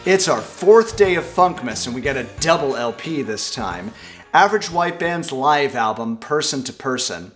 It's our 4th day of Funkmas, and we get a double LP this time. Average White Band's live album, Person to Person.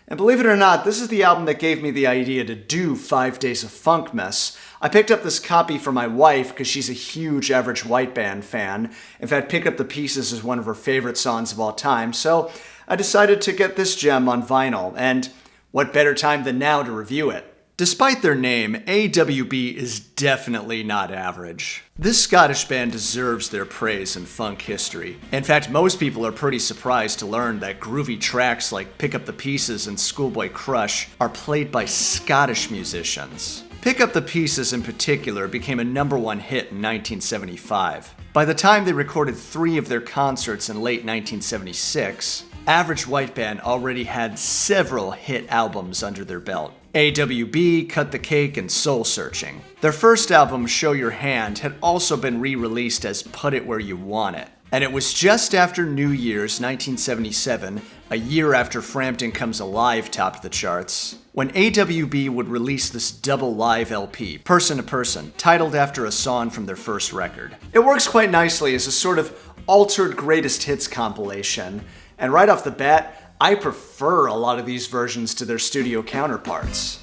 And believe it or not, this is the album that gave me the idea to do 5 days of Funkmas. I picked up this copy for my wife because she's a huge Average White Band fan. In fact, Pick Up the Pieces is one of her favorite songs of all time, so I decided to get this gem on vinyl, and what better time than now to review it? Despite their name, AWB is definitely not average. This Scottish band deserves their praise in funk history. In fact, most people are pretty surprised to learn that groovy tracks like Pick Up the Pieces and Schoolboy Crush are played by Scottish musicians. Pick Up the Pieces in particular became a #1 hit in 1975. By the time they recorded 3 of their concerts in late 1976, Average White Band already had several hit albums under their belt. AWB, Cut the Cake, and Soul Searching. Their first album, Show Your Hand, had also been re-released as Put It Where You Want It. And it was just after New Year's 1977, a year after Frampton Comes Alive topped the charts, when AWB would release this double live LP, Person to Person, titled after a song from their first record. It works quite nicely as a sort of altered greatest hits compilation, and right off the bat, I prefer a lot of these versions to their studio counterparts.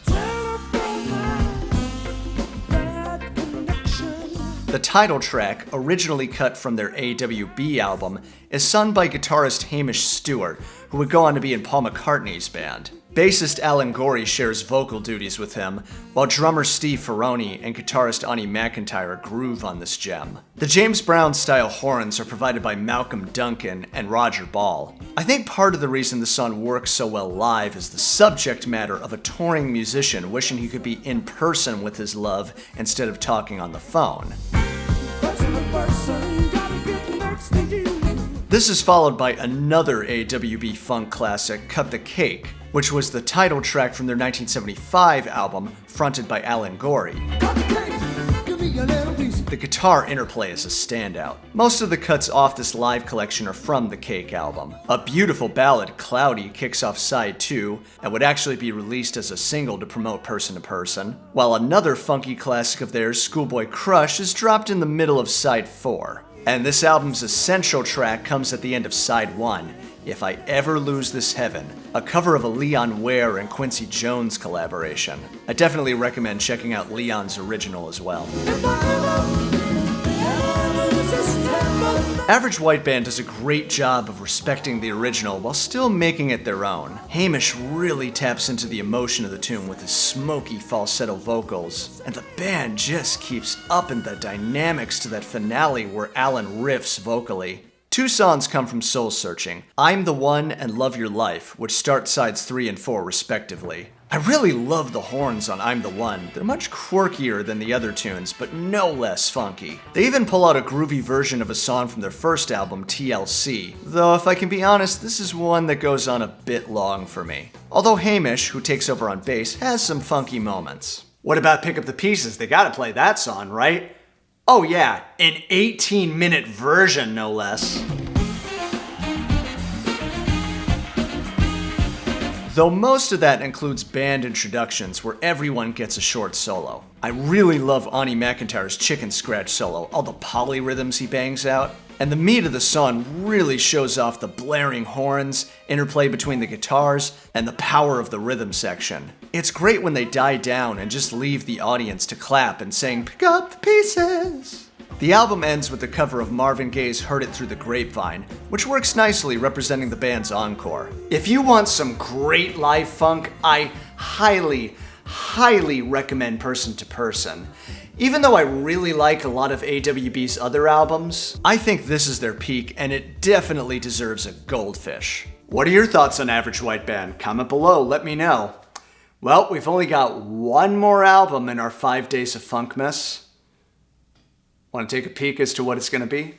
The title track, originally cut from their AWB album, is sung by guitarist Hamish Stuart, who would go on to be in Paul McCartney's band. Bassist Alan Gorrie shares vocal duties with him, while drummer Steve Ferrone and guitarist Onnie McIntyre groove on this gem. The James Brown-style horns are provided by Malcolm Duncan and Roger Ball. I think part of the reason the song works so well live is the subject matter of a touring musician wishing he could be in person with his love instead of talking on the phone. This is followed by another AWB funk classic, Cut the Cake, which was the title track from their 1975 album, fronted by Alan Gorrie. The guitar interplay is a standout. Most of the cuts off this live collection are from the Cake album. A beautiful ballad, Cloudy, kicks off side 2 and would actually be released as a single to promote Person to Person, while another funky classic of theirs, Schoolboy Crush, is dropped in the middle of side 4. And this album's essential track comes at the end of side 1, If I Ever Lose This Heaven, a cover of a Leon Ware and Quincy Jones collaboration. I definitely recommend checking out Leon's original as well. Average White Band does a great job of respecting the original while still making it their own. Hamish really taps into the emotion of the tune with his smoky falsetto vocals, and the band just keeps upping the dynamics to that finale where Alan riffs vocally. 2 songs come from Soul Searching, I'm the One and Love Your Life, which start sides 3 and 4 respectively. I really love the horns on I'm the One. They're much quirkier than the other tunes, but no less funky. They even pull out a groovy version of a song from their first album, T.L.C., though if I can be honest, this is one that goes on a bit long for me. Although Hamish, who takes over on bass, has some funky moments. What about Pick Up the Pieces? They gotta play that song, right? Oh yeah, an 18-minute version, no less. Though most of that includes band introductions where everyone gets a short solo. I really love Onnie McIntyre's chicken scratch solo, all the polyrhythms he bangs out. And the meat of the song really shows off the blaring horns, interplay between the guitars, and the power of the rhythm section. It's great when they die down and just leave the audience to clap and sing, Pick Up the Pieces. The album ends with the cover of Marvin Gaye's Heard It Through the Grapevine, which works nicely representing the band's encore. If you want some great live funk, I highly recommend Person to Person. Even though I really like a lot of AWB's other albums, I think this is their peak and it definitely deserves a goldfish. What are your thoughts on Average White Band? Comment below, let me know. Well, we've only got one more album in our 5 days of Funkmas. Want to take a peek as to what it's going to be?